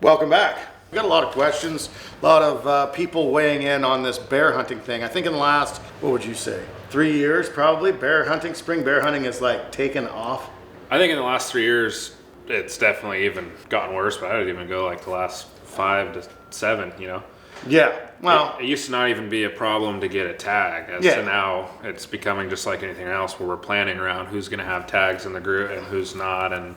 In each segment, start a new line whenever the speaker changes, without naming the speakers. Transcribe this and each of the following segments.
Welcome back. We've got a lot of questions, a lot of people weighing in on this bear hunting thing. I think in the last, what would you say, 3 years probably, bear hunting, spring bear hunting is like taken off.
I think in the last 3 years, it's definitely even gotten worse, but I would even go like the last 5 to 7,
Yeah, well,
it used to not even be a problem to get a tag, as to now it's becoming just like anything else where we're planning around who's going to have tags in the group and who's not, and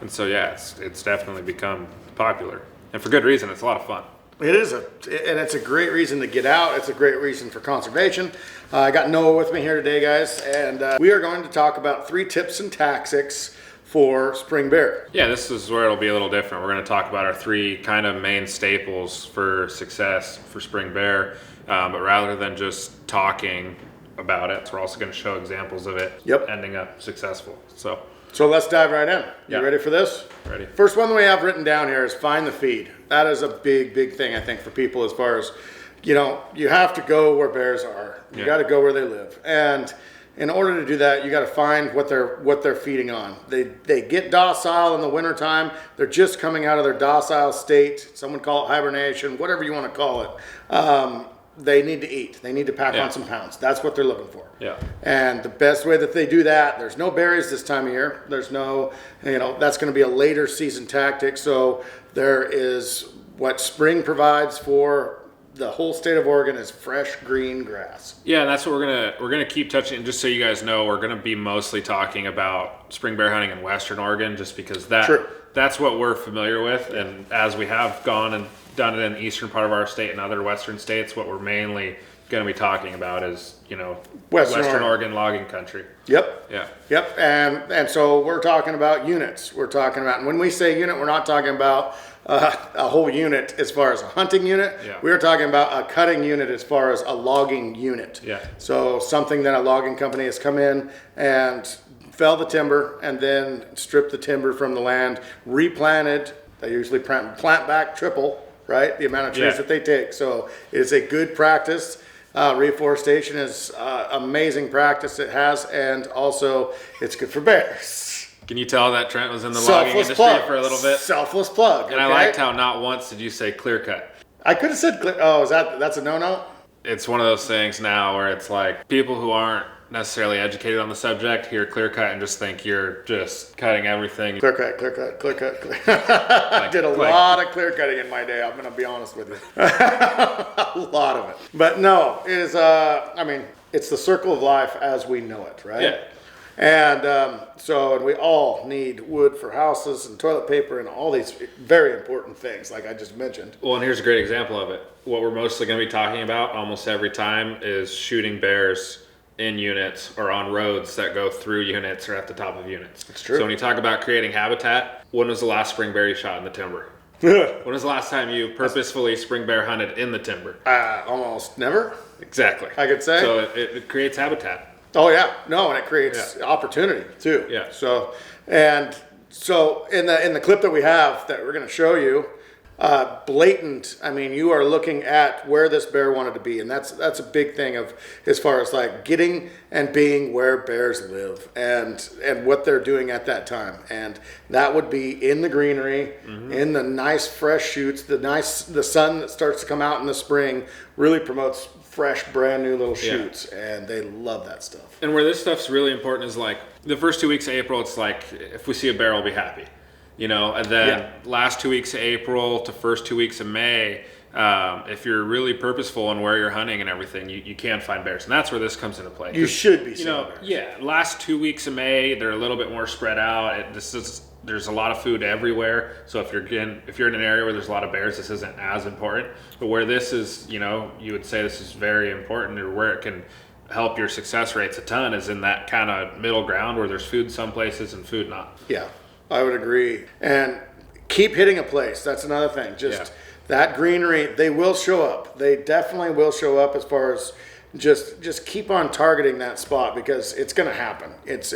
so it's definitely become popular, and for good reason. It's a lot of fun.
It is, and it's a great reason to get out. It's a great reason for conservation. I got Noah with me here today, guys, and we are going to talk about 3 tips and tactics for spring bear.
Yeah, this is where it'll be a little different. We're going to talk about our 3 kind of main staples for success for spring bear, but rather than just talking about it, we're also going to show examples of it ending up successful. So let's dive right in. You ready for this? Ready.
First one that we have written down here is find the feed. That is a big thing, I think, for people as far as, you have to go where bears are. You got to go where they live. And in order to do that, you got to find what they're feeding on. They get docile in the wintertime. They're just coming out of their docile state. Someone call it hibernation, whatever you want to call it. They need to eat. They need to pack on some pounds. That's what they're looking for.
Yeah.
And the best way that they do that, there's no berries this time of year. There's no, that's going to be a later season tactic. So there is what spring provides for the whole state of Oregon is fresh green grass.
Yeah, and that's what we're gonna keep touching. Just so you guys know, we're gonna be mostly talking about spring bear hunting in Western Oregon, just because that's what we're familiar with. And as we have gone and done it in the eastern part of our state and other western states, what we're mainly going to be talking about is Western Oregon logging country.
Yep.
Yeah.
Yep. And so we're talking about units. We're talking about, and when we say unit, we're not talking about a whole unit as far as a hunting unit.
Yeah.
We're talking about a cutting unit as far as a logging unit.
Yeah.
So something that a logging company has come in and fell the timber and then stripped the timber from the land, replanted. They usually plant back triple, right? The amount of trees that they take. So it's a good practice. Reforestation is amazing practice it has, and also it's good for bears.
Can you tell that Trent was in the logging industry for a little bit?
Selfless plug.
And I liked how not once did you say clear cut.
I could have said clear. Oh, that's a no-no?
It's one of those things now where it's like people who aren't necessarily educated on the subject hear clear cut and just think you're just cutting everything.
Clear cut. I did a lot of clear cutting in my day. I'm going to be honest with you. A lot of it. But no, it is, it's the circle of life as we know it, right?
Yeah.
And so we all need wood for houses and toilet paper and all these very important things, like I just mentioned.
Well, and here's a great example of it. What we're mostly going to be talking about almost every time is shooting bears in units or on roads that go through units or at the top of units.
That's true.
So when you talk about creating habitat, when was the last spring bear you shot in the timber? When was the last time you purposefully spring bear hunted in the timber?
Almost never.
Exactly.
I could say.
So it creates habitat.
Oh yeah, no, and it creates opportunity too.
Yeah.
So in the clip that we have that we're going to show you, blatant. I mean, you are looking at where this bear wanted to be, and that's a big thing of as far as like getting and being where bears live and what they're doing at that time, and that would be in the greenery, in the nice fresh shoots, the sun that starts to come out in the spring really promotes fresh, brand new little shoots, and they love that stuff.
And where this stuff's really important is like the first 2 weeks of April. It's like if we see a bear, we'll be happy. And then last 2 weeks of April to first 2 weeks of May, if you're really purposeful in where you're hunting and everything, you can find bears. And that's where this comes into play.
You should be seeing bears.
Yeah, last 2 weeks of May, they're a little bit more spread out. There's a lot of food everywhere. So if you're in an area where there's a lot of bears, this isn't as important. But where this is, you would say this is very important, or where it can help your success rates a ton, is in that kind of middle ground where there's food some places and food not.
Yeah. I would agree. And keep hitting a place. That's another thing. That greenery, they will show up. They definitely will show up as far as just keep on targeting that spot, because it's going to happen. It's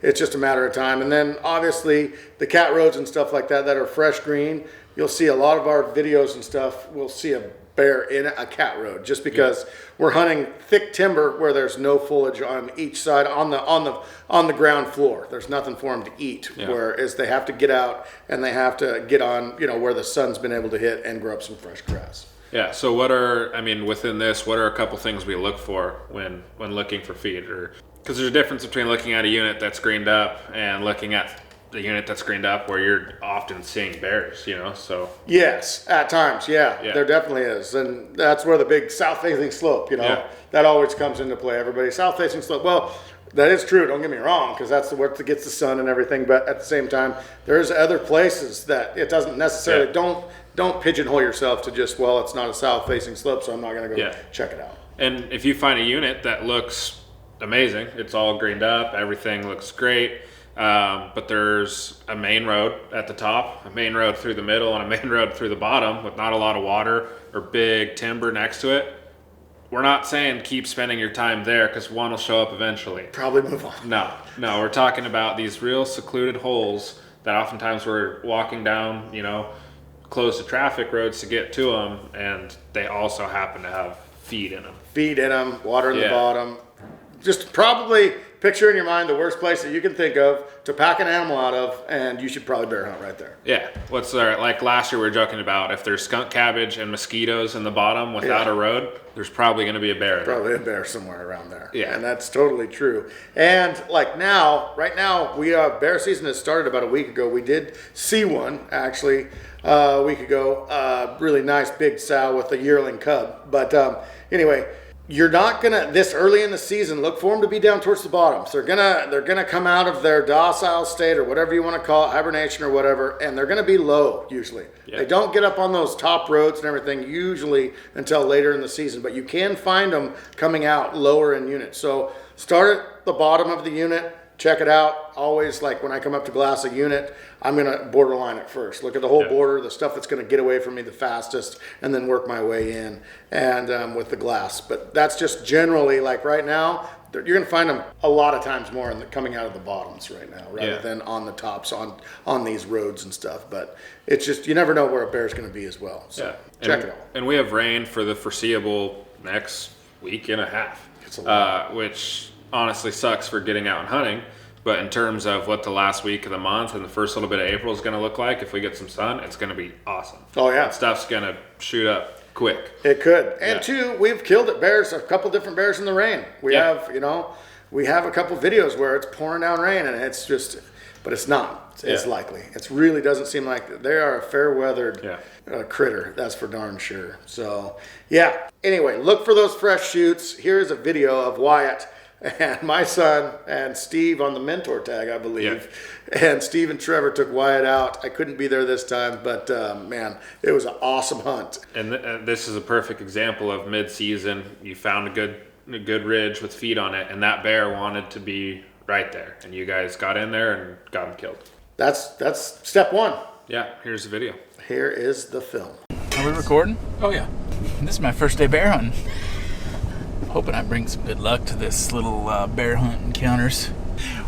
just a matter of time. And then obviously the cat roads and stuff like that are fresh green, you'll see a lot of our videos and stuff, we'll see a bear in a cat road, just because we're hunting thick timber where there's no foliage on each side on the ground floor. There's nothing for them to eat, whereas they have to get out and they have to get on, you know, where the sun's been able to hit and grow up some fresh grass.
Yeah. So within this, what are a couple things we look for when looking for feed? Or because there's a difference between looking at a unit that's greened up and looking at the unit that's greened up where you're often seeing bears, you know, so.
Yes, at times, there definitely is. And that's where the big south-facing slope, you know, that always comes into play. Everybody, south-facing slope. Well, that is true, don't get me wrong, because that's where it gets the sun and everything. But at the same time, there's other places that it doesn't necessarily, don't pigeonhole yourself to just, well, it's not a south-facing slope, so I'm not going to go check it out.
And if you find a unit that looks amazing, it's all greened up, everything looks great, but there's a main road at the top, a main road through the middle, and a main road through the bottom with not a lot of water or big timber next to it. We're not saying keep spending your time there, because one will show up eventually.
Probably move on.
No, we're talking about these real secluded holes that oftentimes we're walking down, you know, close to traffic roads to get to them, and they also happen to have feed in them.
Water in the bottom. Just probably picture in your mind the worst place that you can think of to pack an animal out of, and you should probably bear hunt right there.
Yeah. What's there? Like last year we were joking about if there's skunk cabbage and mosquitoes in the bottom without a road, there's probably going to be a bear there.
Probably a bear somewhere around there.
Yeah.
And that's totally true. And like right now, we bear season has started about a week ago. We did see one actually a week ago. Really nice big sow with a yearling cub. But anyway, you're not gonna this early in the season look for them to be down towards the bottom. So they're gonna come out of their docile state or whatever you want to call it, hibernation or whatever, and they're gonna be low usually. Yeah. They don't get up on those top roads and everything usually until later in the season, but you can find them coming out lower in units. So start at the bottom of the unit, check it out. Always, like when I come up to glass a unit, I'm gonna borderline it first. Look at the whole border, the stuff that's gonna get away from me the fastest, and then work my way in and with the glass. But that's just generally, like right now, you're gonna find them a lot of times more coming out of the bottoms right now, rather than on the tops on these roads and stuff. But it's just, you never know where a bear's gonna be as well. So check it out.
And we have rain for the foreseeable next week and a half, which honestly sucks for getting out and hunting. But in terms of what the last week of the month and the first little bit of April is going to look like, if we get some sun, it's going to be awesome.
Oh, yeah.
That stuff's going to shoot up quick.
It could. And two, we've killed a couple different bears in the rain. We have a couple videos where it's pouring down rain and it's just, but it's not. It's likely. It really doesn't seem like they are a fair-weathered critter. That's for darn sure. So, anyway, look for those fresh shoots. Here is a video of Wyatt and my son and Steve on the mentor tag, I believe. Yeah. And Steve and Trevor took Wyatt out. I couldn't be there this time, but man, it was an awesome hunt.
And this is a perfect example of mid-season. You found a good ridge with feed on it, and that bear wanted to be right there. And you guys got in there and got him killed.
That's step one.
Yeah, here's the video.
Here is the film.
Are we recording?
Oh, yeah.
This is my first day bear hunting. Hoping I bring some good luck to this little bear hunt encounters.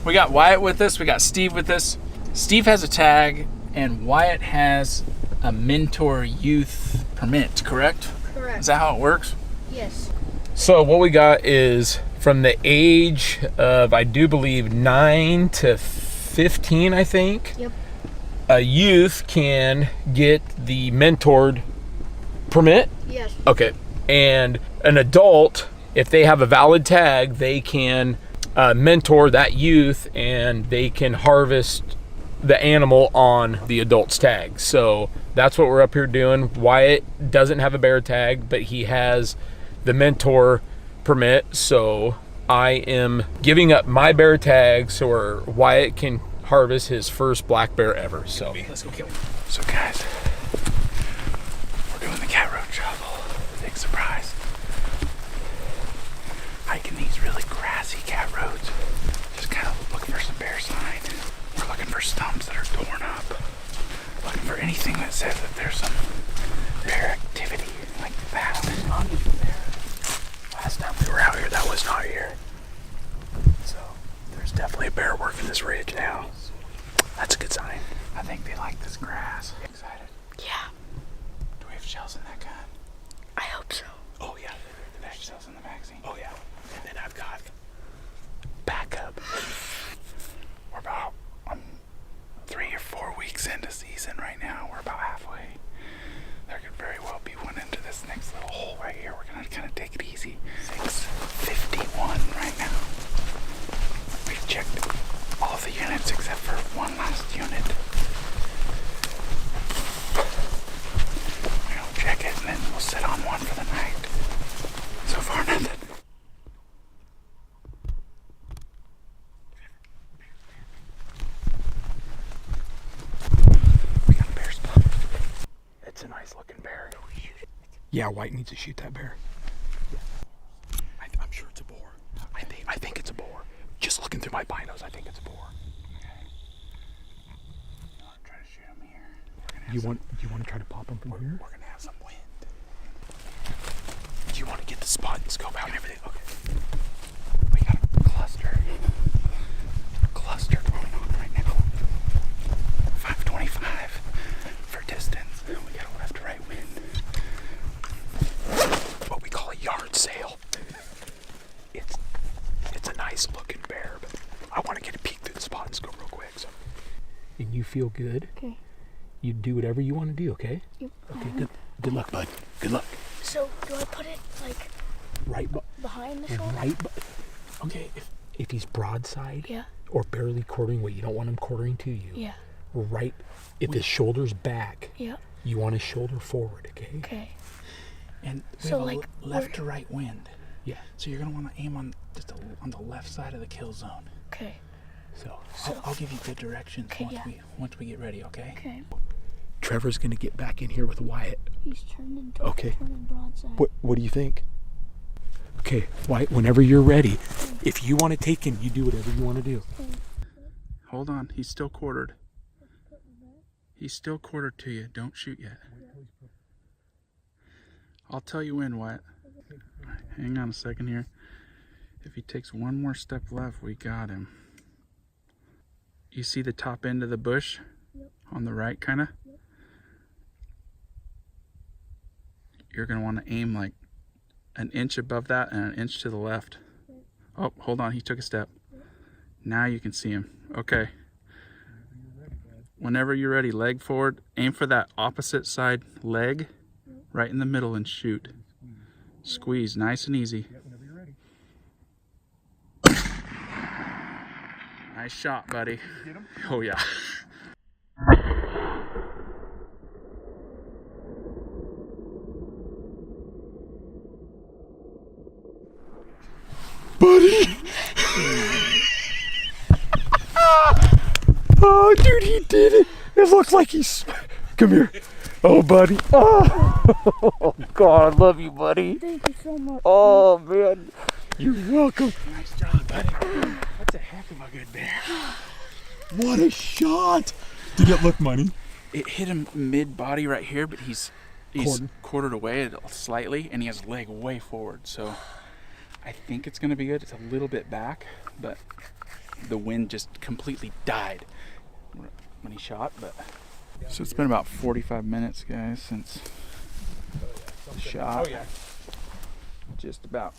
We got Wyatt with us. We got Steve with us. Steve has a tag, and Wyatt has a mentor youth permit, correct?
Correct.
Is that how it works?
Yes.
So what we got is from the age of, I do believe, 9 to 15, I think.
Yep.
A youth can get the mentored permit.
Yes.
Okay. And an adult, if they have a valid tag, they can mentor that youth and they can harvest the animal on the adult's tag. So that's what we're up here doing. Wyatt doesn't have a bear tag, but he has the mentor permit. So I am giving up my bear tag so Wyatt can harvest his first black bear ever. So let's go kill him.
So guys, we're doing the cat road travel. Big surprise. Hiking these really grassy cat roads. Just kind of looking for some bear sign. We're looking for stumps that are torn up. Looking for anything that says that there's some bear activity like that. Not even there. Last time we were out here, that was not here. So there's definitely a bear working this ridge now. That's a good sign. I think they like this grass. Excited?
Yeah.
shells in that gun?
I hope so.
Oh yeah, the back shells in the magazine. Oh yeah, and then I've got backup. We're about 3 or 4 weeks into season right now. We're about halfway. There could very well be one into this next little hole right here. We're gonna kind of take it easy. 6:51 right now. We've checked all the units except for one last unit. We'll check it and then we'll sit on one for the night. So far, nothing. We got a bear spot. It's a nice looking bear.
Yeah, White needs to shoot that bear.
I'm sure it's a boar.
I think it's a boar. Just looking through my binos, I think it's a boar.
I'll try to shoot him here.
You want to try to pop him from here?
We're gonna have some wind.
Do you want to get the spot and scope out and everything? Okay.
We got a cluster going on right now. 525 for distance. We got a left to right wind.
What we call a yard sale. It's a nice looking bear, but I want to get a peek through the spot and scope real quick. So. And you feel good?
Okay.
You do whatever you want to do, okay?
Yep.
Okay, good luck, bud. Good luck.
So do I put it like
Right,
behind the shoulder?
right. Okay, if he's broadside
Yeah.
or barely quartering what you don't want him quartering to you.
Yeah.
Right. If his shoulder's back,
Yeah.
you want his shoulder forward, okay?
Okay.
And we
So,
have
like,
a left to right wind.
Yeah.
So you're gonna want to aim on just on the left side of the kill zone.
Okay.
So
I'll give you good directions
Okay, yeah.
once we get ready. Okay.
Okay.
Trevor's gonna get back in here with Wyatt.
He's turning
Okay.
broadside.
What do you think? Okay, Wyatt, whenever you're ready, if you want to take him, you do whatever you want to do.
Hold on. He's still quartered. He's still quartered to you. Don't shoot yet. I'll tell you when, Wyatt. Hang on a second here. If he takes one more step left, we got him. You see the top end of the bush?
Yep.
On the right, kind of?
Yep.
You're going to want to aim like an inch above that and an inch to the left.
Yep.
Oh, hold on. He took a step.
Yep.
Now you can see him. Okay. Whenever you're ready, leg forward. Aim for that opposite side leg, right in the middle, and shoot. Squeeze, nice and easy. Nice shot, buddy. Oh yeah.
Buddy! Oh, dude, he did it! It looks like he's... Come here. Oh, buddy. Oh, God, I love you, buddy.
Thank you so much.
Oh, man. You're welcome.
Nice job, buddy. That's a heck of a good bear.
What a shot! Did it look money?
It hit him mid-body right here, but he's
Quartered.
quartered away slightly, and he has his leg way forward. So I think it's going to be good. It's a little bit back, but the wind just completely died when he shot. But so it's been about 45 minutes, guys, since the shot.
Oh, yeah.
Just about.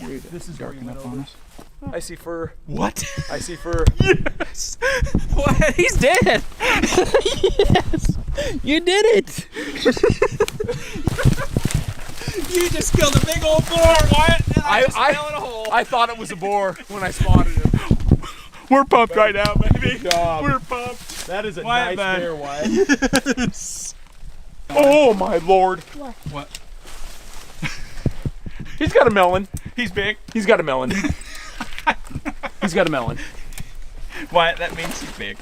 Dude,
This is
darking
where you
up
went
on
over.
us.
I see fur.
What?
I see fur.
Yes. What? He's dead. Yes. You did it. You just killed a big old boar, Wyatt. And I just fell in a hole.
I thought it was a boar when I spotted him.
We're pumped right now, baby.
Good job.
We're pumped.
That is a
Wyatt,
nice
man.
bear, Wyatt. Yes. Oh, my Lord.
What?
He's got a melon.
He's big.
He's got a melon. He's got a melon.
Wyatt, that means he's big.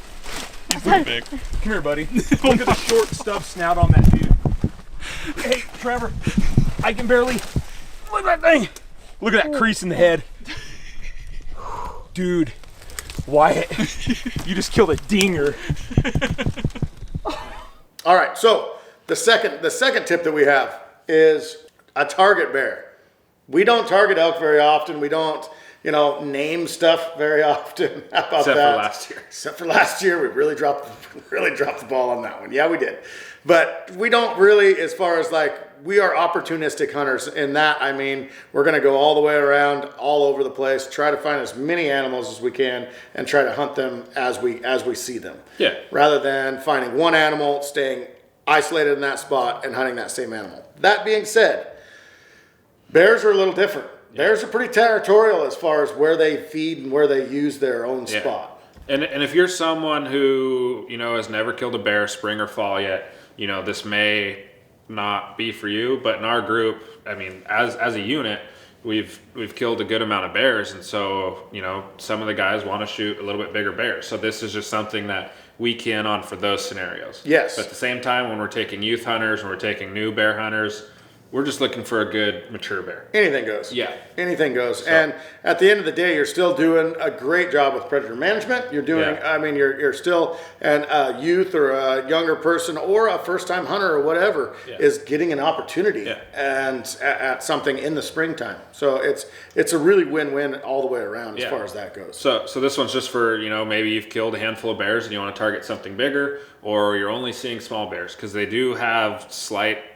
He's pretty big.
Come here, buddy. Look at the short stub snout on that dude. Hey, Trevor. I can barely... Look at that thing. Look at that crease in the head. Dude. Wyatt. You just killed a dinger.
All right, so the second tip that we have is a target bear. We don't target elk very often. We don't, name stuff very often. How about
Except
that?
for last year.
Except for last year, we really dropped the ball on that one. Yeah, we did. But we don't really, as far as like, we are opportunistic hunters in that. I mean, we're going to go all the way around, all over the place, try to find as many animals as we can, and try to hunt them as we see them.
Yeah.
Rather than finding one animal, staying isolated in that spot, and hunting that same animal. That being said, bears are a little different. Bears are pretty territorial as far as where they feed and where they use their own spot.
And if you're someone who, you know, has never killed a bear spring or fall yet, you know, this may not be for you. But in our group, I mean, as a unit, we've killed a good amount of bears, and so, you know, some of the guys want to shoot a little bit bigger bears. So this is just something that we key in on for those scenarios.
Yes.
But at the same time, when we're taking youth hunters, when we're taking new bear hunters, we're just looking for a good mature bear.
Anything goes.
Yeah.
Anything goes. And at the end of the day, you're still doing a great job with predator management. You're doing, I mean, you're still a youth or a younger person or a first-time hunter or whatever is getting an opportunity and at something in the springtime. So it's a really win-win all the way around as far as that goes.
So this one's just for, you know, maybe you've killed a handful of bears and you want to target something bigger, or you're only seeing small bears, because they do have slightly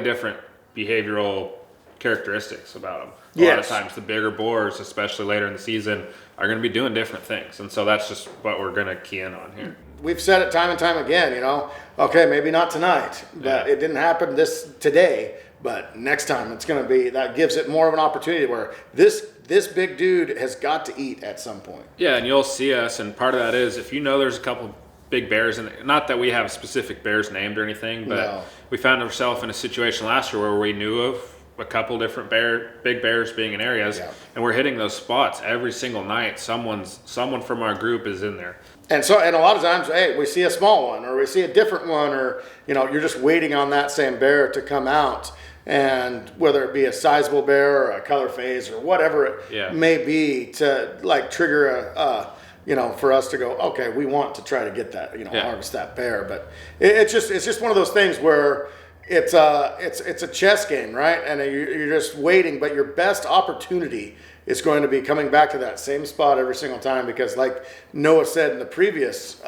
different behavioral characteristics about them. A lot of times the bigger boars, especially later in the season, are going to be doing different things. And so that's just what we're going to key in on here.
We've said it time and time again, you know, okay, maybe not tonight, but it didn't happen today, but next time it's going to be, that gives it more of an opportunity where this big dude has got to eat at some point.
Yeah, and you'll see us, and part of that is if you know there's a couple big bears, and not that we have specific bears named or anything, but we found ourselves in a situation last year where we knew of a couple different big bears being in areas, and we're hitting those spots every single night. Someone from our group is in there. And
a lot of times, hey, we see a small one or we see a different one, or, you know, you're just waiting on that same bear to come out. And whether it be a sizable bear or a color phase or whatever it may be, to like trigger you know, for us to go, okay, we want to try to get that, you know, harvest that bear. But it's just one of those things where it's a chess game, right? And you're just waiting, but your best opportunity is going to be coming back to that same spot every single time, because like Noah said in the previous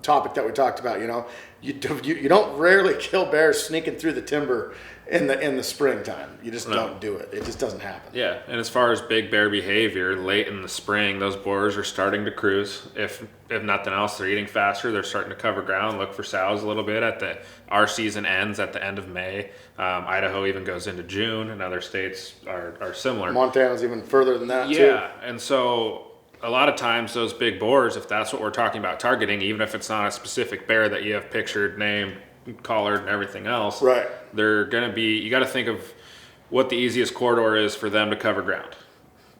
topic that we talked about, you know, you don't rarely kill bears sneaking through the timber in the springtime. You just don't do it. It just doesn't happen.
Yeah, and as far as big bear behavior, late in the spring, those boars are starting to cruise. If nothing else, they're eating faster. They're starting to cover ground, look for sows a little bit. Our season ends at the end of May. Idaho even goes into June, and other states are similar.
Montana's even further than that too.
Yeah, and so a lot of times those big boars, if that's what we're talking about targeting, even if it's not a specific bear that you have pictured, named, collared, and everything else,
right?
They're going to be, you got to think of what the easiest corridor is for them to cover ground.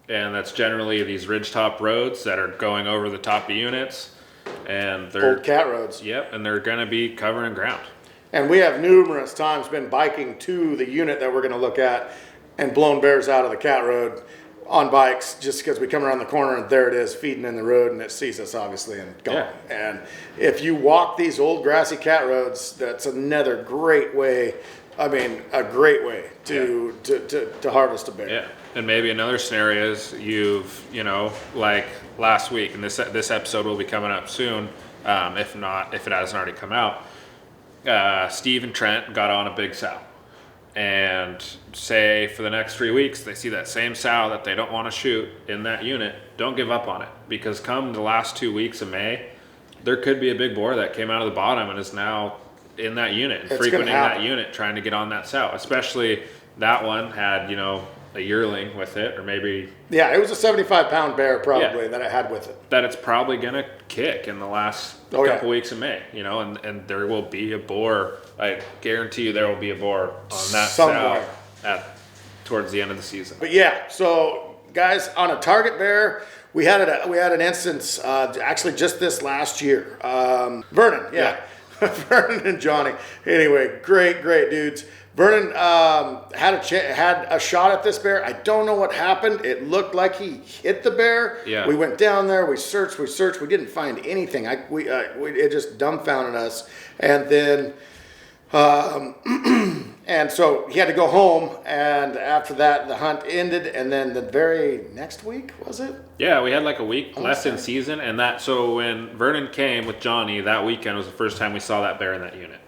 And that's generally these ridgetop roads that are going over the top of units. And they're
old cat roads.
Yep, and they're going to be covering ground.
And we have numerous times been biking to the unit that we're going to look at and blown bears out of the cat road on bikes, just because we come around the corner and there it is feeding in the road, and it sees us obviously and gone. And if you walk these old grassy cat roads, that's another great way. I mean, a great way to harvest a bear.
Yeah, and maybe another scenario is you know, like last week, and this episode will be coming up soon, if it hasn't already come out. Steve and Trent got on a big sow. And say for the next 3 weeks, they see that same sow that they don't want to shoot in that unit, don't give up on it. Because come the last 2 weeks of May, there could be a big boar that came out of the bottom and is now in that unit and frequenting that unit, trying to get on that sow. Especially that one had, you know, a yearling with it, or maybe...
Yeah, it was a 75-pound bear probably that it had with it.
That it's probably going to kick in the last couple weeks of May, you know, and there will be a boar. I guarantee you there will be a boar on that sow towards the end of the season.
But yeah, so guys, on a target bear, we had an instance actually just this last year. Vernon, Vernon and Johnny. Anyway, great dudes. Vernon had a shot at this bear. I don't know what happened. It looked like he hit the bear.
Yeah.
We went down there. We searched. We didn't find anything. It just dumbfounded us. And then And so he had to go home, and after that, the hunt ended, and then the very next week, was it?
Yeah, we had like a week left in season, and so when Vernon came with Johnny, that weekend was the first time we saw that bear in that unit.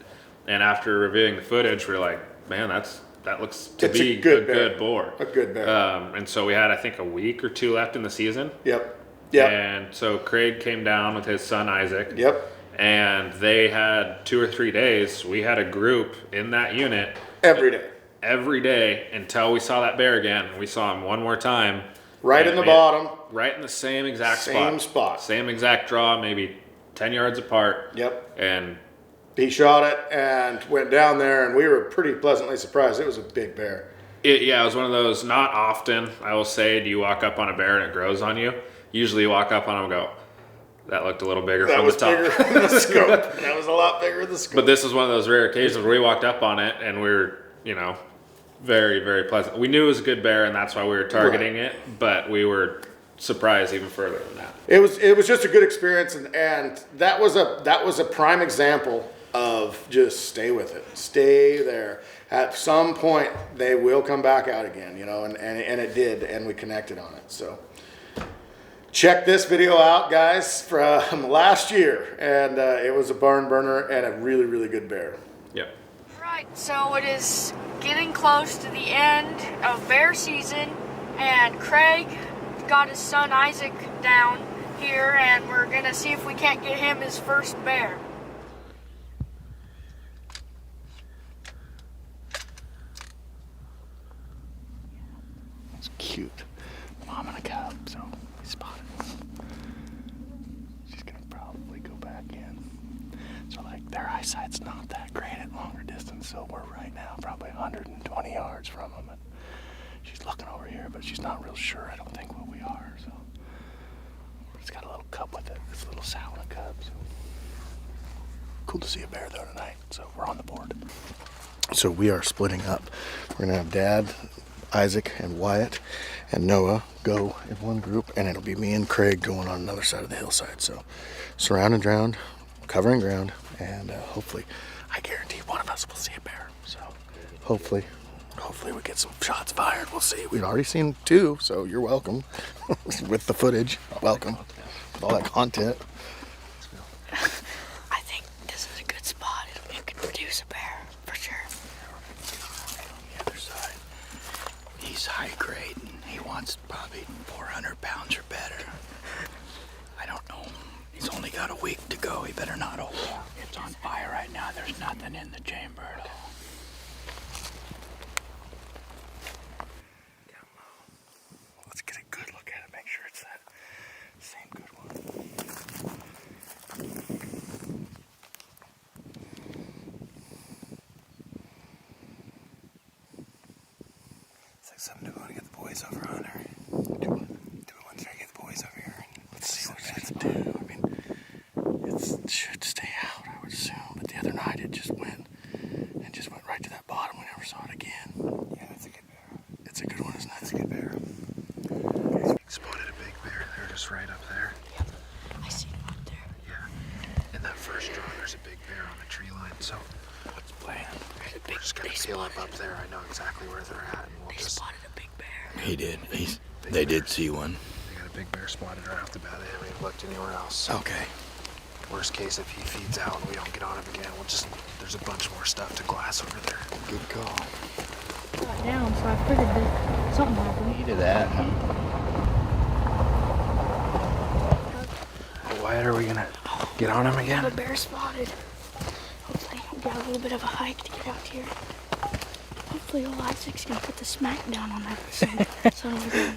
And after reviewing the footage, we were like, man, that looks to be a good boar.
A good bear.
And so we had, I think, a week or two left in the season.
Yep.
And so Craig came down with his son Isaac.
Yep.
And they had 2 or 3 days. We had a group in that unit every day until we saw that bear again. And we saw him one more time.
Right in the bottom.
Right in the same exact
spot.
Same exact draw, maybe 10 yards apart.
Yep.
And
he shot it and went down there, and we were pretty pleasantly surprised. It was a big bear.
It was one of those, not often, I will say, do you walk up on a bear and it grows on you. Usually you walk up on them and go, that looked a little bigger from the top.
That was bigger in the scope. That was a lot bigger in the scope.
But this is one of those rare occasions where we walked up on it and we were, very, very pleasant. We knew it was a good bear, and that's why we were targeting it, but we were surprised even further than that.
It was just a good experience, and that was a prime example of just stay with it. Stay there. At some point, they will come back out again, and it did, and we connected on it. So check this video out, guys, from last year, and it was a barn burner and a really, really good bear.
Yep.
Right, so it is getting close to the end of bear season, and Craig got his son Isaac down here, and we're gonna see if we can't get him his first bear.
It's cute. Mom and a cub, so we spotted it. She's gonna probably go back in. So their eyesight's not that great at longer distance, so we're right now probably 120 yards from them. And she's looking over here, but she's not real sure, I don't think, what we are. So it's got a little cub with it. It's a little sow and a cub. So cool to see a bear though tonight. So we're on the board. So we are splitting up. We're gonna have Dad, Isaac, and Wyatt, and Noah go in one group, and it'll be me and Craig going on another side of the hillside. So surround and round, covering ground, and hopefully, I guarantee one of us will see a bear. So hopefully we get some shots fired. We'll see. We've already seen 2, so you're welcome with the footage. Welcome with all that content.
I think this is a good spot. It could produce a bear, for sure.
On the other side, he's high grade, and he wants probably 400 pounds or better. I don't know. He's only got a week to go. He better not hold out. It's on fire right now. There's nothing in the chamber at all. Down low. Let's get a good look at it. Make sure it's that same good one. It's like something to go to get the boys over on her. Do it once I get the boys over here. Let's see what it's do. I mean, it should stay out, I would assume. But the other night it just went right to that bottom. We never saw it again. Yeah, that's a good bear. It's a good one, isn't it? It's a good bear. Spotted a big bear there, just right up there.
Yep, I see him up there.
Yeah. In that first draw, there's a big bear on the tree line. So what's the plan? We're just gonna peel up there. I know exactly where they're at, and we'll just.
Spotted a big bear.
He did. They did see one.
They got a big bear spotted right off the bat. They haven't even looked anywhere else.
Okay.
Worst case, if he feeds out and we don't get on him again, there's a bunch more stuff to glass over there.
Good call.
Got down, so I figured that something happened.
Needed that, huh?
Wyatt, are we gonna get on him again?
A bear spotted. Hopefully, we got a little bit of a hike to get out here. Hopefully, old Isaac's gonna put the smack down on that son of a gun.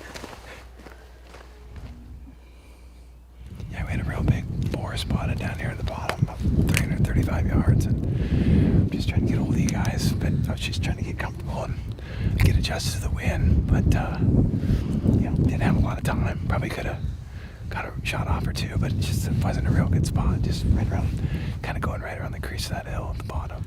Yeah, we had a real big boar spotted down here at the bottom of 335 yards. And I'm just trying to get hold of you guys, but I was just trying to get comfortable and get adjusted to the wind. But, didn't have a lot of time. Probably could have got a shot off or 2, but it just wasn't a real good spot. Just right around, kind of going right around the crease of that hill at the bottom.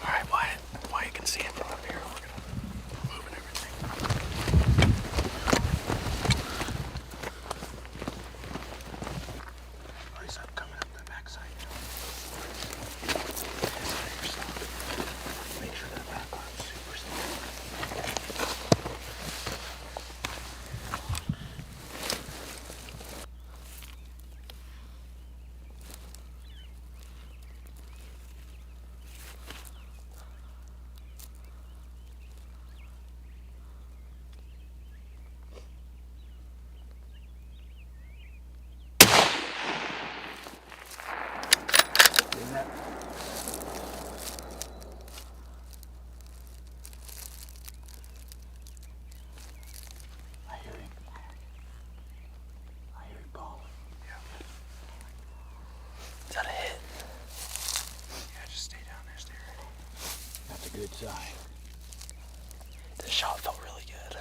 All right, Wyatt can see it from up here. We're moving everything. sign. This shot felt really good.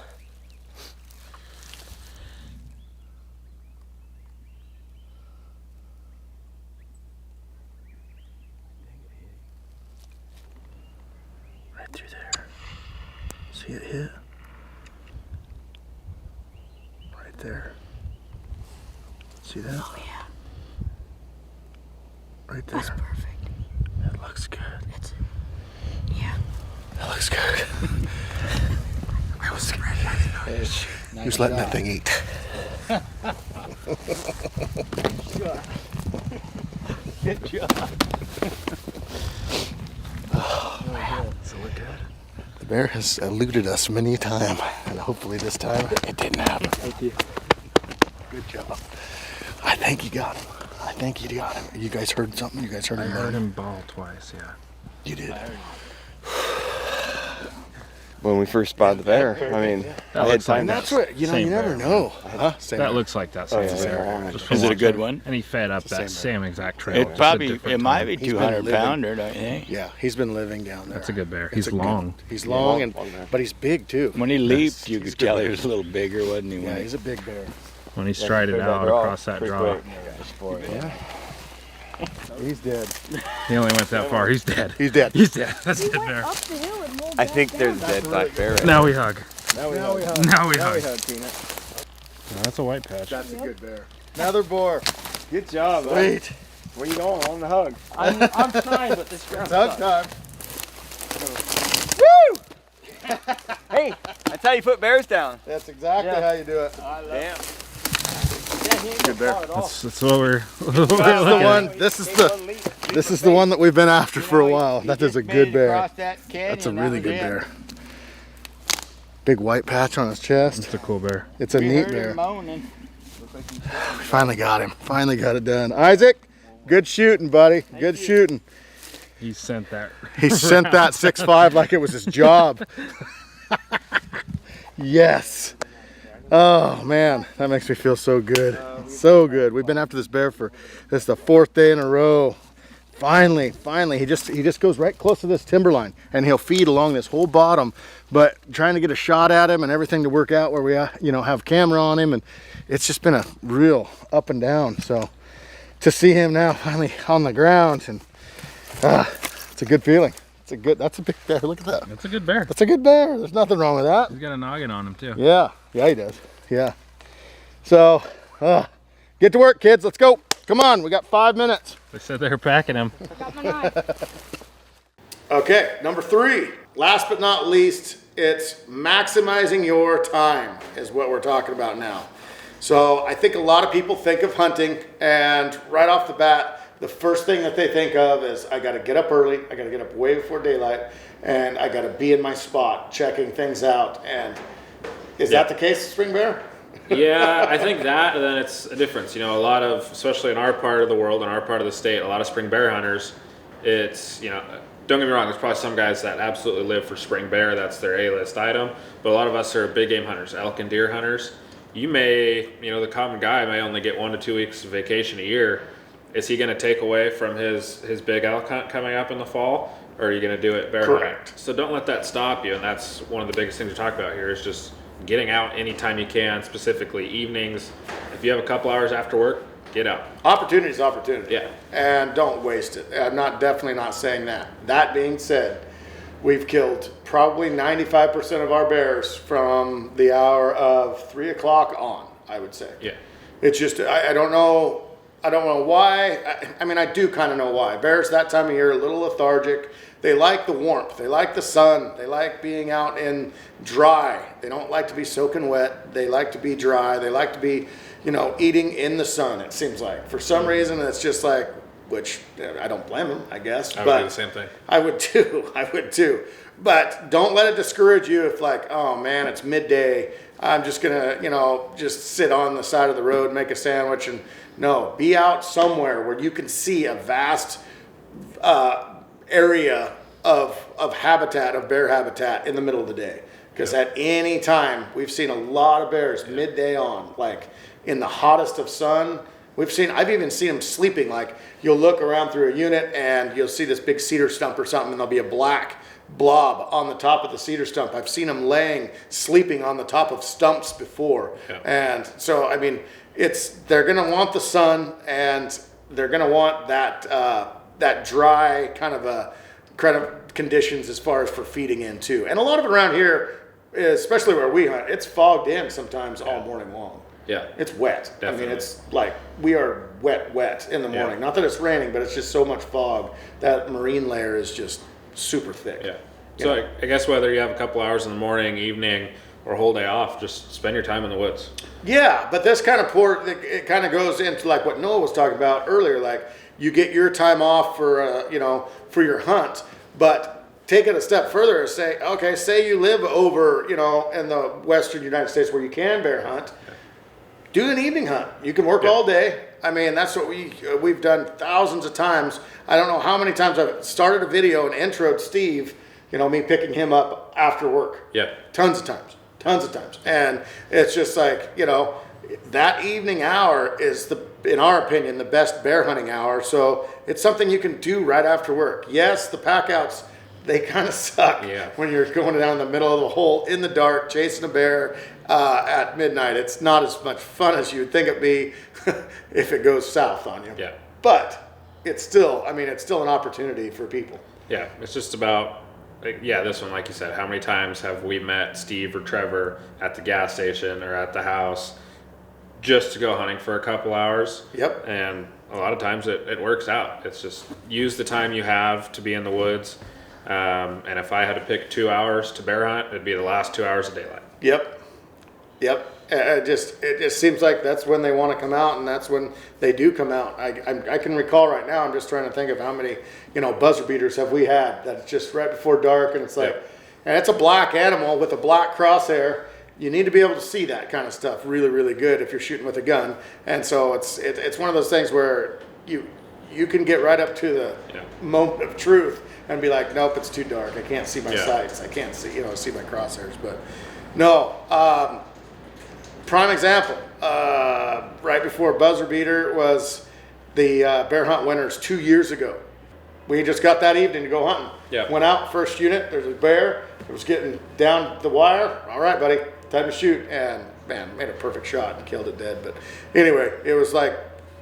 Right through there. See it hit? Right there. See that?
Oh yeah,
Right there.
that's perfect.
That looks good.
It's yeah.
That looks good. I was ready. Who's letting that thing eat?
Good job.
Does it look good? The bear has eluded us many a time, and hopefully this time it didn't happen.
Thank you.
Good job. I think you got him. I think you got him. You guys heard something? You guys heard him?
I heard him bawl twice, yeah.
You did.
When we first spotted the bear, I mean, I had time.
And that's what, you know, you never know. Huh? Same
That
bear.
looks like that same
yeah.
bear. Just from
Is it a good
watching.
one?
And he fed up that same exact trail.
It
just a
probably,
different
it might
time.
be
He's been
200
living.
pounder, don't you think?
Yeah, he's been living down there.
That's a good bear.
It's
He's
a good-
long.
He's long, and
long bear.
but he's big too.
When he leaped, you
he's
could tell
good.
he was a little bigger, wasn't he?
Yeah,
when
he's a big bear.
When he strided out across that draw,
Yeah. He's dead.
he only went that far. He's dead.
He's dead.
He's dead. That's a
We
good
went
bear.
up the hill and rolled
I
back
think
down.
there's a dead black bear. Right
Now we hug.
Now we
Now we hug.
Peanut.
No, that's a white patch.
That's a good bear. Another boar.
Good job.
Sweet.
Where you going? On the hug.
I'm trying, but this ground.
Hug time.
Hey, that's how you put bears down.
That's exactly how you do it.
Damn.
Good bear.
That's what we're.
That's the one. This is the one that we've been after for a while. That is a good bear. That's a really good bear. Big white patch on his chest.
It's a cool bear.
It's a neat bear. We finally got him. Finally got it done. Isaac, good shooting, buddy. Good shooting.
He sent that.
He sent that 6.5 like it was his job. Yes. Oh man, that makes me feel so good. So good. We've been after this bear for this is the 4th day in a row. Finally, he just goes right close to this timberline and he'll feed along this whole bottom, but trying to get a shot at him and everything to work out where we have camera on him, and it's just been a real up and down. So to see him now finally on the ground, and it's a good feeling. That's a big bear. Look at that.
That's a good bear.
That's a good bear. There's nothing wrong with that.
He's got a noggin on him too.
Yeah, he does. Yeah. So, get to work, kids. Let's go. Come on, we got 5 minutes.
They said they were packing him.
Got my knife.
Okay, number 3. Last but not least, it's maximizing your time is what we're talking about now. So I think a lot of people think of hunting, and right off the bat, the first thing that they think of is I got to get up early, I got to get up way before daylight, and I got to be in my spot checking things out. And is that the case, Spring Bear?
Yeah, I think that, and then it's a difference. You know, a lot of, especially in our part of the world, in our part of the state, a lot of spring bear hunters, it's, you know, don't get me wrong, there's probably some guys that absolutely live for spring bear, that's their A-list item, but a lot of us are big game hunters, elk and deer hunters. You may, you know, the common guy may only get 1 to 2 weeks of vacation a year. Is he going to take away from his big elk hunt coming up in the fall, or are you going to do it bear
Correct.
hunting? So don't let that stop you, and that's one of the biggest things to talk about here is just getting out anytime you can, specifically evenings. If you have a couple hours after work, get out.
Opportunity is opportunity.
Yeah.
And don't waste it. I'm definitely not saying that. That being said, we've killed probably 95% of our bears from the hour of 3 o'clock on, I would say.
Yeah.
It's just, I don't know. I don't know why. I mean, I do kind of know why. Bears that time of year, a little lethargic. They like the warmth. They like the sun. They like being out in dry. They don't like to be soaking wet. They like to be dry. They like to be, you know, eating in the sun, it seems like. For some reason, it's just like, which I don't blame them, I guess.
I would do the same thing.
I would too. I would too. But don't let it discourage you if like, oh man, it's midday. I'm just going to, you know, just sit on the side of the road, make a sandwich. And no, be out somewhere where you can see a vast area of habitat, of bear habitat in the middle of the day. Because at any time, we've seen a lot of bears midday on, like in the hottest of sun. I've even seen them sleeping. Like you'll look around through a unit and you'll see this big cedar stump or something, and there'll be a black blob on the top of the cedar stump. I've seen them sleeping on the top of stumps before.
Yeah.
And so, I mean, they're going to want the sun, and they're going to want that dry kind of conditions as far as for feeding in too. And a lot of it around here, especially where we hunt, it's fogged in sometimes all morning long.
Yeah.
It's wet.
Definitely.
I mean, it's like we are wet in the morning.
Yeah.
Not that it's raining, but it's just so much fog. That marine layer is just super thick.
Yeah. So I guess whether you have a couple hours in the morning, evening, or a whole day off, just spend your time in the woods.
Yeah, but this kind of it kind of goes into like what Noah was talking about earlier. Like you get your time off for for your hunt, but take it a step further and say, okay, say you live over in the western United States where you can bear hunt. Do an evening hunt. You can work all day. I mean, that's what we've done thousands of times. I don't know how many times I've started a video and introed Steve, me picking him up after work.
Yeah.
Tons of times. And it's just like, that evening hour is in our opinion, the best bear hunting hour. So it's something you can do right after work. Yes, the pack outs, they kind of suck when you're going down the middle of the hole in the dark, chasing a bear at midnight. It's not as much fun as you'd think it'd be if it goes south on you.
Yeah.
But it's still an opportunity for people.
Yeah, it's just about, this one, like you said, how many times have we met Steve or Trevor at the gas station or at the house just to go hunting for a couple hours?
Yep.
And a lot of times it works out. It's just use the time you have to be in the woods. And if I had to pick 2 hours to bear hunt, it'd be the last 2 hours of daylight.
Yep. It just seems like that's when they want to come out, and that's when they do come out. I can recall right now. I'm just trying to think of how many buzzer beaters have we had that's just right before dark, and it's like, and it's a black animal with a black crosshair. You need to be able to see that kind of stuff really, really good if you're shooting with a gun. And so it's one of those things where you can get right up to the moment of truth and be like, nope, it's too dark. I can't see my sights. I can't see see my crosshairs. But no. Prime example, right before buzzer beater was the bear hunt winners 2 years ago. We just got that evening to go hunting.
Yeah.
Went out, first unit, there's a bear. It was getting down the wire. All right, buddy, time to shoot. And man, made a perfect shot and killed it dead. But anyway, it was like,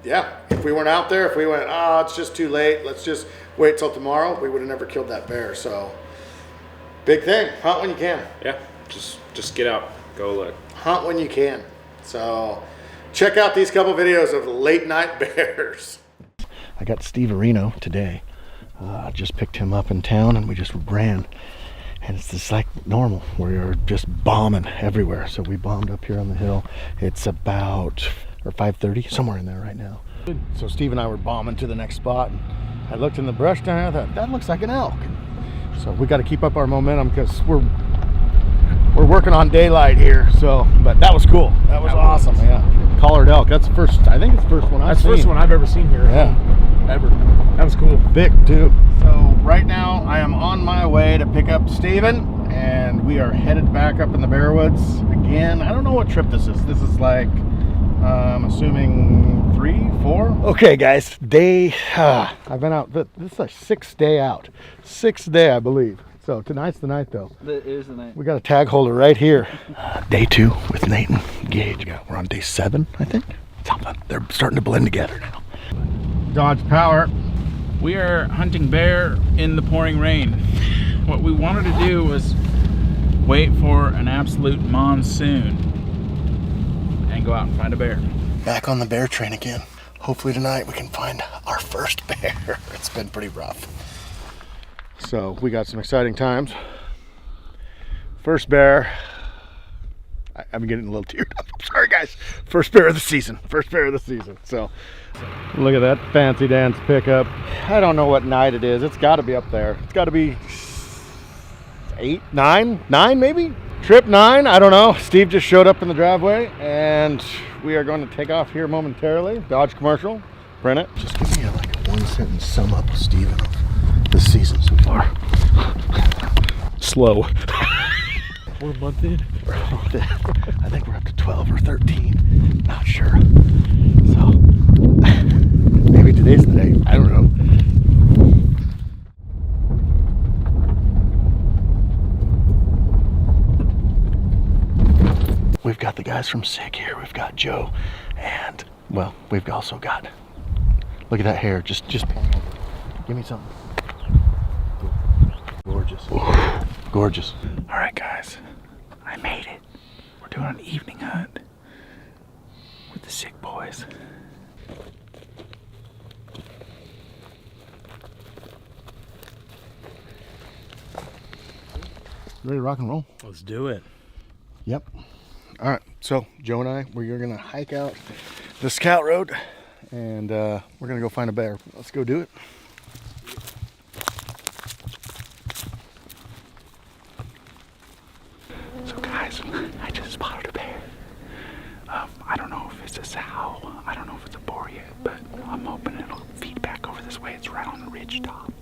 if we weren't out there, if we went, it's just too late, let's just wait till tomorrow, we would have never killed that bear. So big thing, hunt when you can.
Yeah, just get out, go look.
Hunt when you can. So check out these couple videos of late night bears.
I got Steve Areno today. Just picked him up in town and we just ran. And it's just like normal. We're just bombing everywhere. So we bombed up here on the hill. It's about 5:30, somewhere in there right now. So Steve and I were bombing to the next spot. And I looked in the brush down there. I thought, that looks like an elk. So we got to keep up our momentum because we're working on daylight here. So, but that was cool. That was awesome. Yeah, collared elk. That's the first. I think it's the first one I've seen.
That's the first one I've ever seen here.
Yeah,
ever. That was cool.
Big too. So right now I am on my way to pick up Steven, and we are headed back up in the Bear Woods again. I don't know what trip this is. This is like, I'm assuming 3, 4. Okay, guys. I've been out. This is a 6th day out. 6th day, I believe. So tonight's the night, though.
It is the night.
We got a tag holder right here. Day 2 with Nate and Gage. We're on day 7, I think. Something. They're starting to blend together now. Dodge Power.
We are hunting bear in the pouring rain. What we wanted to do was wait for an absolute monsoon and go out and find a bear.
Back on the bear train again. Hopefully tonight we can find our first bear. It's been pretty rough. So we got some exciting times. First bear. I'm getting a little teared up. I'm sorry, guys. First bear of the season. So look at that fancy dance pickup. I don't know what night it is. It's got to be up there. It's got to be 8, 9 maybe. Trip 9. I don't know. Steve just showed up in the driveway, and we are going to take off here momentarily. Dodge commercial. Print it. Just give me like a 1-sentence sum up, Steven, of this season so far.
Slow.
We're a month in. I think we're up to 12 or 13. Not sure. So maybe today's the day. I don't know. we've got the guys from SIG here. We've got Joe, and well, we've also got, look at that hair, just pan over. Give me something. Gorgeous. Gorgeous.
All right, guys, I made it. We're doing an evening hunt with the SIG boys.
Ready to rock and roll?
Let's do it.
Yep. All right, so Joe and I, we're gonna hike out the scout road, and we're gonna go find a bear. Let's go do it.
So guys, I just spotted a bear. I don't know if it's a sow. I don't know if it's a boar yet, but I'm hoping it'll feed back over this way. It's right on the ridge top.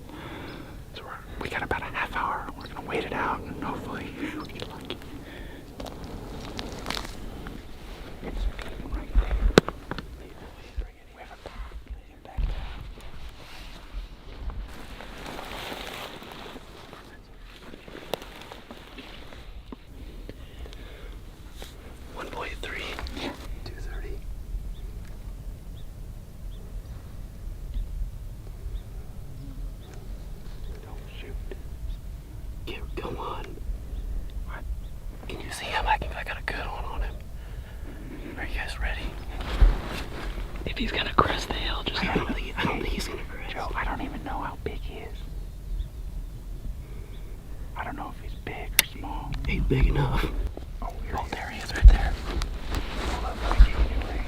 So we got about a half hour. We're gonna wait it out and hopefully we get lucky. Right there. We have a pack. Get back down.
Come on. What? Can you see him? I got a good one on him. Are you guys ready? If he's gonna crest the hill, just I don't think he's gonna crest.
Joe, I don't even know how big he is. I don't know if he's big or small.
He's big enough.
Oh, there he is right there. Hold up, let me get you away.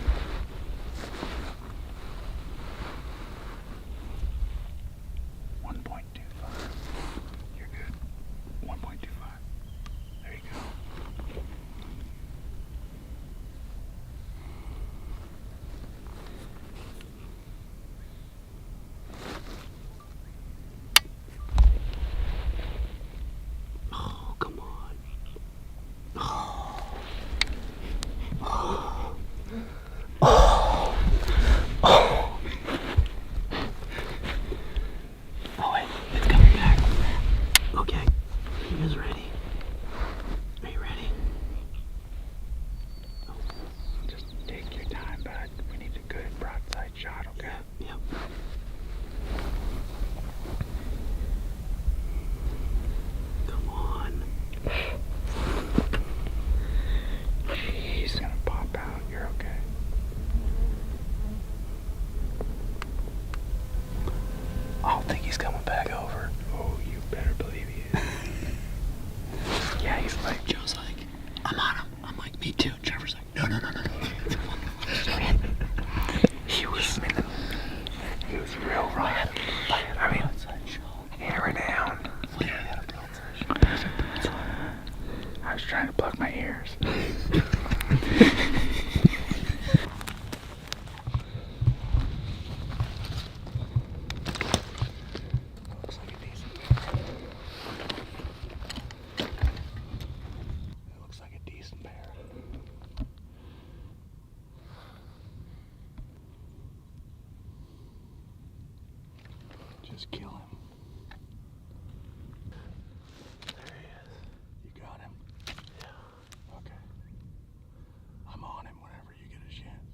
You're good. 1.25. There you go.
Oh, come on. Oh wait, it's coming back. Okay, are you guys ready? Are you ready?
Just take your time, bud. We need a good broadside shot, okay?
Yep. Come on.
He's gonna pop out. You're okay.
I don't think he's coming back over.
Oh, you better believe he is. Yeah, he's like,
Joe's like, I'm on him. I'm like, me too. Trevor's like, no.
he was real rough. I mean, hammer down. I was trying to plug my ears. Looks like a decent bear. Just kill him. There he is. You got him? Yeah. Okay. I'm on him whenever you get a chance.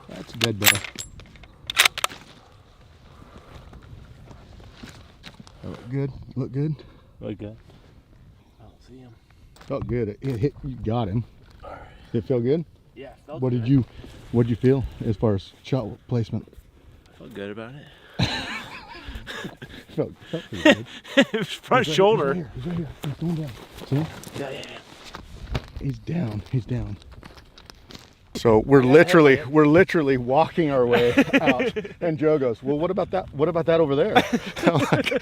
That's a dead bear. That look good? Look good?
Look good.
I don't see him.
Felt good. It hit. You got him. Did it feel good?
Yeah, felt
What
good.
did you feel as far as shot placement?
I felt good about it.
Felt pretty good.
Front shoulder.
He's right here. He's going down. See him?
Yeah.
He's down. He's down. So we're literally walking our way out, and Joe goes, "Well, what about that? What about that over there?" I'm like,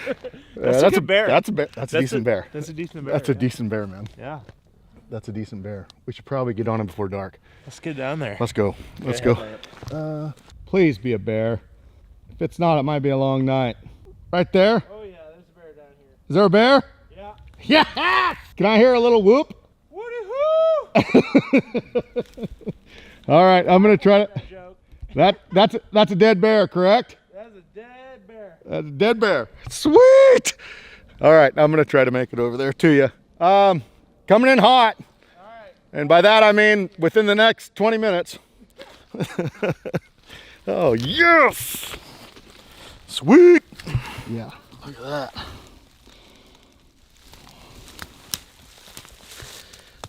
That's a good bear.
That's a bear. That's a decent bear.
That's a decent bear.
That's a decent bear, man.
Yeah.
That's a decent bear. We should probably get on him before dark.
Let's get down there.
Let's go. Let's go. Please be a bear. If it's not, it might be a long night. Right there.
Oh yeah, there's a bear down here.
Is there a bear?
Yeah.
Yeah. Can I hear a little whoop?
Woody-hoo!
All right, I'm gonna try to.
Joke.
That's a dead bear, correct?
That's a dead bear.
That's a dead bear. Sweet. All right, I'm gonna try to make it over there to you. Coming in hot. All right. And by that I mean within the next 20 minutes. Oh, yes! Sweet! Yeah, look at that.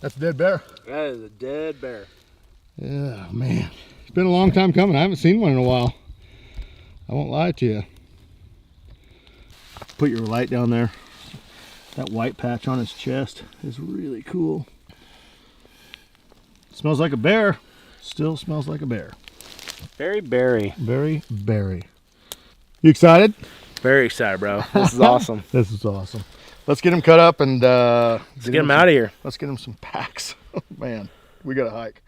That's a dead bear.
That is a dead bear.
Yeah, man. It's been a long time coming. I haven't seen one in a while. I won't lie to you. Put your light down there. That white patch on his chest is really cool. Smells like a bear. Still smells like a bear.
Very berry.
Very berry. You excited?
Very excited, bro. This is awesome.
This is awesome. Let's get him cut up and
Let's get him out of here.
Let's get him some packs. Oh, man, we got to hike.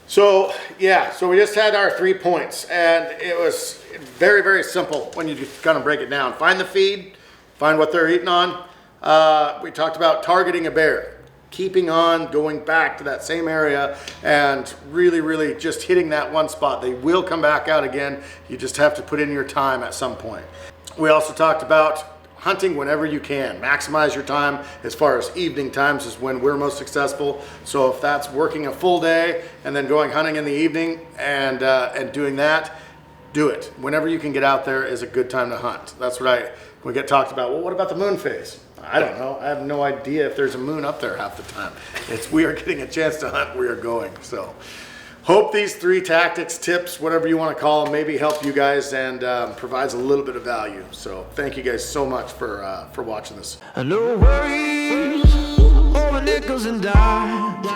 So yeah, so we just had our 3 points, and it was very, very simple when you just kind of break it down. Find the feed, find what they're eating on. We talked about targeting a bear, keeping on, going back to that same area, and really, really just hitting that one spot. They will come back out again. You just have to put in your time at some point. We also talked about hunting whenever you can. Maximize your time. As far as evening times is when we're most successful. So if that's working a full day and then going hunting in the evening and doing that, do it. Whenever you can get out there is a good time to hunt. That's what we get talked about. Well, what about the moon phase? I don't know. I have no idea if there's a moon up there half the time. We are getting a chance to hunt. We are going. So hope these 3 tactics, tips, whatever you want to call them, maybe help you guys and provides a little bit of value. So thank you guys so much for watching this.
No worries over nickels and dimes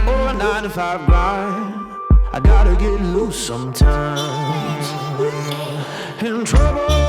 or a 9-to-5 grind. I gotta get loose sometimes. In trouble.